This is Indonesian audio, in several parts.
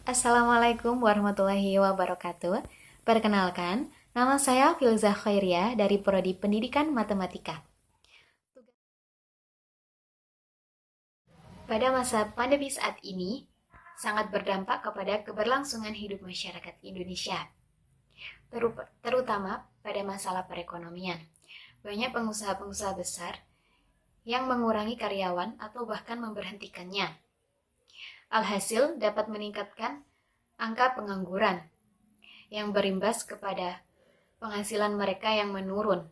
Assalamualaikum warahmatullahi wabarakatuh. Perkenalkan, nama saya Filzah Khairia dari Prodi Pendidikan Matematika. Pada masa pandemi saat ini, sangat berdampak kepada keberlangsungan hidup masyarakat Indonesia, terutama pada masalah perekonomian. Banyak pengusaha-pengusaha besar yang mengurangi karyawan atau bahkan memberhentikannya. Alhasil dapat meningkatkan angka pengangguran yang berimbas kepada penghasilan mereka yang menurun,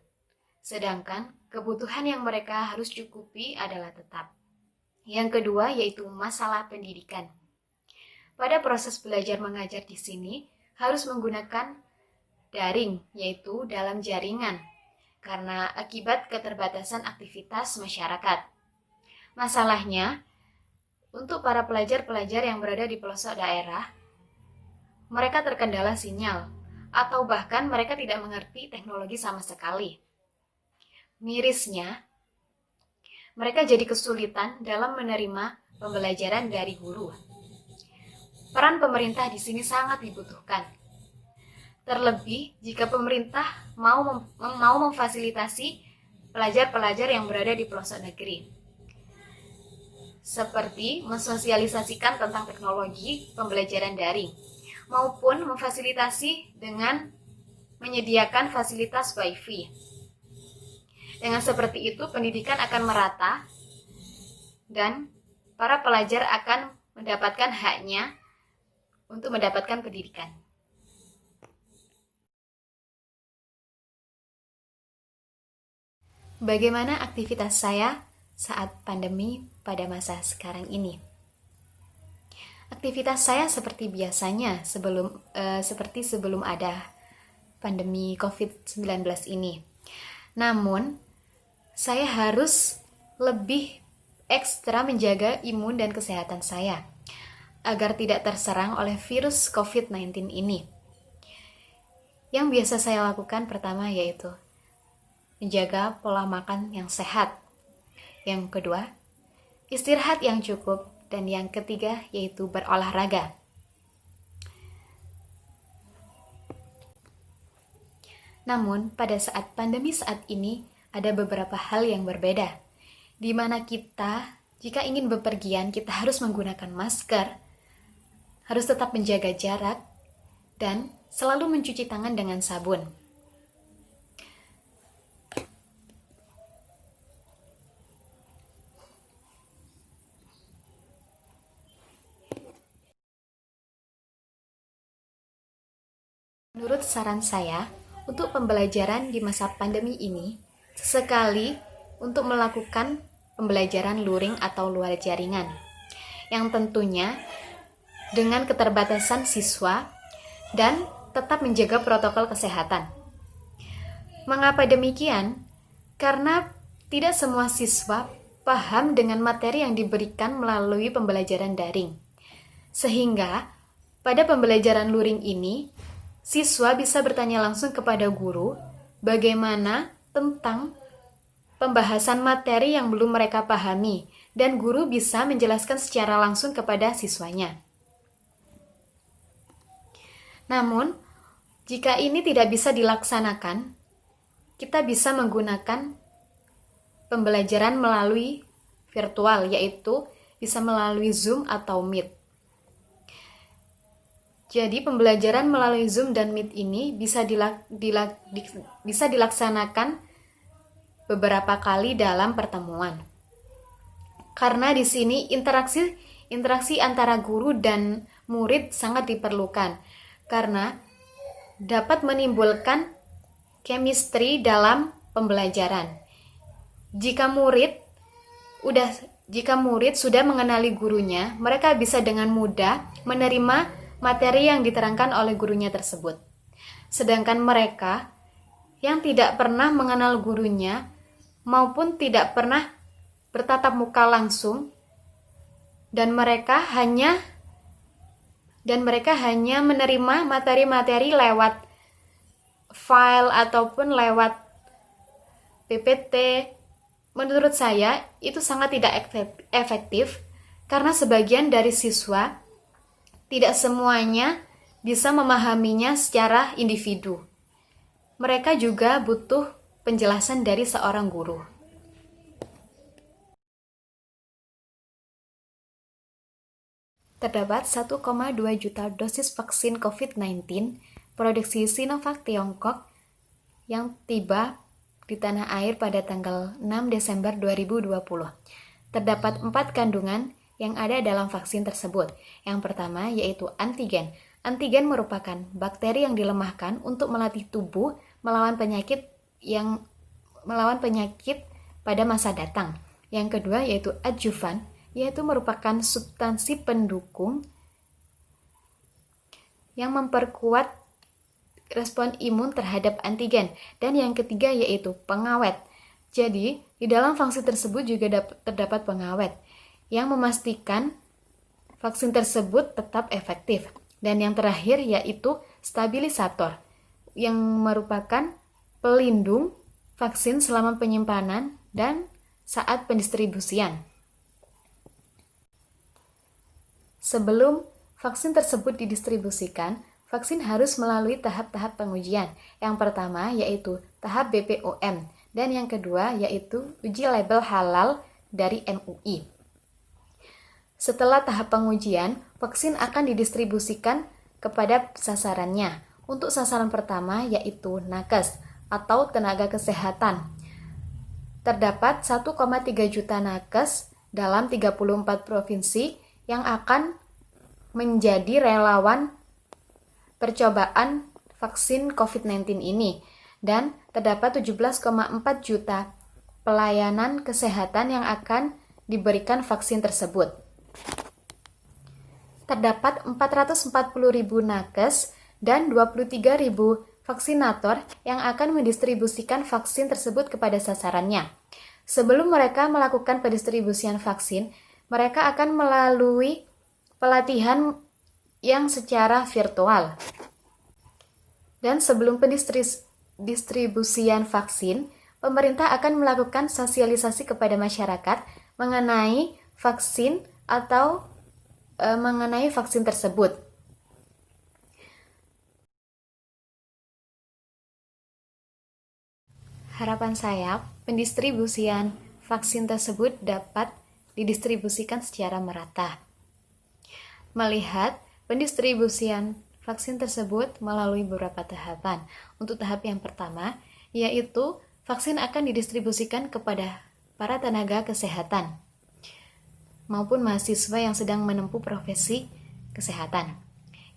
sedangkan kebutuhan yang mereka harus cukupi adalah tetap. Yang kedua yaitu masalah pendidikan. Pada proses belajar mengajar di sini harus menggunakan daring, yaitu dalam jaringan, karena akibat keterbatasan aktivitas masyarakat. Masalahnya, untuk para pelajar-pelajar yang berada di pelosok daerah, mereka terkendala sinyal, atau bahkan mereka tidak mengerti teknologi sama sekali. Mirisnya, mereka jadi kesulitan dalam menerima pembelajaran dari guru. Peran pemerintah di sini sangat dibutuhkan. Terlebih jika pemerintah mau memfasilitasi pelajar-pelajar yang berada di pelosok negeri, seperti mensosialisasikan tentang teknologi pembelajaran daring, maupun memfasilitasi dengan menyediakan fasilitas Wi-Fi. Dengan seperti itu, pendidikan akan merata dan para pelajar akan mendapatkan haknya untuk mendapatkan pendidikan. Bagaimana aktivitas saya saat pandemi pada masa sekarang ini? Aktivitas saya seperti biasanya seperti sebelum ada pandemi COVID-19 ini. Namun, saya harus lebih ekstra menjaga imun dan kesehatan saya agar tidak terserang oleh virus COVID-19 ini. Yang biasa saya lakukan pertama yaitu menjaga pola makan yang sehat. Yang kedua, istirahat yang cukup. Dan yang ketiga yaitu berolahraga. Namun, pada saat pandemi saat ini, ada beberapa hal yang berbeda, di mana kita, jika ingin bepergian, kita harus menggunakan masker, harus tetap menjaga jarak, dan selalu mencuci tangan dengan sabun. Menurut saran saya, untuk pembelajaran di masa pandemi ini, sesekali untuk melakukan pembelajaran luring atau luar jaringan, yang tentunya dengan keterbatasan siswa dan tetap menjaga protokol kesehatan. Mengapa demikian? Karena tidak semua siswa paham dengan materi yang diberikan melalui pembelajaran daring. Sehingga, pada pembelajaran luring ini, siswa bisa bertanya langsung kepada guru bagaimana tentang pembahasan materi yang belum mereka pahami, dan guru bisa menjelaskan secara langsung kepada siswanya. Namun, jika ini tidak bisa dilaksanakan, kita bisa menggunakan pembelajaran melalui virtual, yaitu bisa melalui Zoom atau Meet. Jadi pembelajaran melalui Zoom dan Meet ini bisa dilaksanakan beberapa kali dalam pertemuan. Karena di sini interaksi antara guru dan murid sangat diperlukan, karena dapat menimbulkan chemistry dalam pembelajaran. Jika murid sudah mengenali gurunya, mereka bisa dengan mudah menerima materi yang diterangkan oleh gurunya tersebut. Sedangkan mereka yang tidak pernah mengenal gurunya maupun tidak pernah bertatap muka langsung dan mereka hanya menerima materi-materi lewat file ataupun lewat PPT. Menurut saya itu sangat tidak efektif karena sebagian dari siswa Tidak semuanya bisa memahaminya secara individu. Mereka juga butuh penjelasan dari seorang guru. Terdapat 1,2 juta dosis vaksin COVID-19 produksi Sinovac Tiongkok yang tiba di tanah air pada tanggal 6 Desember 2020. Terdapat 4 kandungan yang ada dalam vaksin tersebut. Yang pertama yaitu antigen. Antigen merupakan bakteri yang dilemahkan untuk melatih tubuh melawan penyakit pada masa datang. Yang kedua yaitu adjuvan, yaitu merupakan substansi pendukung yang memperkuat respon imun terhadap antigen. Dan yang ketiga yaitu pengawet. Jadi, di dalam vaksin tersebut juga terdapat pengawet yang memastikan vaksin tersebut tetap efektif. Dan yang terakhir yaitu stabilisator yang merupakan pelindung vaksin selama penyimpanan dan saat pendistribusian. Sebelum vaksin tersebut didistribusikan, vaksin harus melalui tahap-tahap pengujian. Yang pertama yaitu tahap BPOM dan yang kedua yaitu uji label halal dari MUI. Setelah tahap pengujian, vaksin akan didistribusikan kepada sasarannya. Untuk sasaran pertama yaitu nakes atau tenaga kesehatan. Terdapat 1,3 juta nakes dalam 34 provinsi yang akan menjadi relawan percobaan vaksin COVID-19 ini. Dan terdapat 17,4 juta pelayanan kesehatan yang akan diberikan vaksin tersebut. Terdapat 440.000 nakes dan 23.000 vaksinator yang akan mendistribusikan vaksin tersebut kepada sasarannya. Sebelum mereka melakukan pendistribusian vaksin, mereka akan melalui pelatihan yang secara virtual. Dan sebelum pendistribusian vaksin, pemerintah akan melakukan sosialisasi kepada masyarakat mengenai vaksin atau mengenai vaksin tersebut. Harapan saya, pendistribusian vaksin tersebut dapat didistribusikan secara merata. Melihat pendistribusian vaksin tersebut melalui beberapa tahapan. Untuk tahap yang pertama, yaitu vaksin akan didistribusikan kepada para tenaga kesehatan maupun mahasiswa yang sedang menempuh profesi kesehatan.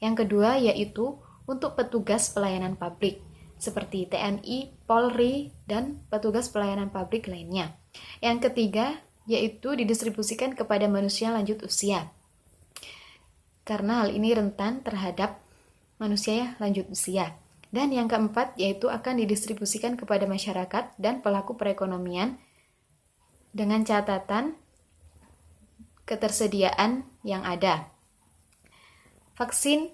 Yang kedua yaitu untuk petugas pelayanan publik seperti TNI, Polri, dan petugas pelayanan publik lainnya. Yang ketiga yaitu didistribusikan kepada manusia lanjut usia. Karena hal ini rentan terhadap manusia lanjut usia. Dan yang keempat yaitu akan didistribusikan kepada masyarakat dan pelaku perekonomian dengan catatan ketersediaan yang ada. Vaksin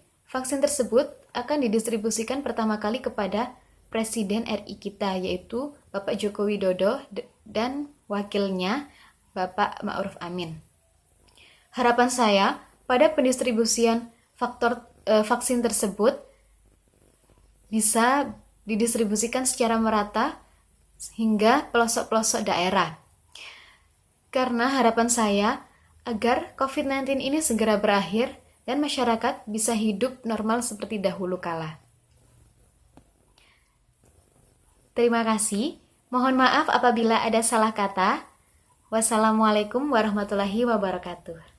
tersebut akan didistribusikan pertama kali kepada Presiden RI kita, yaitu Bapak Joko Widodo dan wakilnya Bapak Ma'ruf Amin. Harapan saya pada pendistribusian vaksin tersebut bisa didistribusikan secara merata hingga pelosok-pelosok daerah. Karena harapan saya agar COVID-19 ini segera berakhir dan masyarakat bisa hidup normal seperti dahulu kala. Terima kasih. Mohon maaf apabila ada salah kata. Wassalamualaikum warahmatullahi wabarakatuh.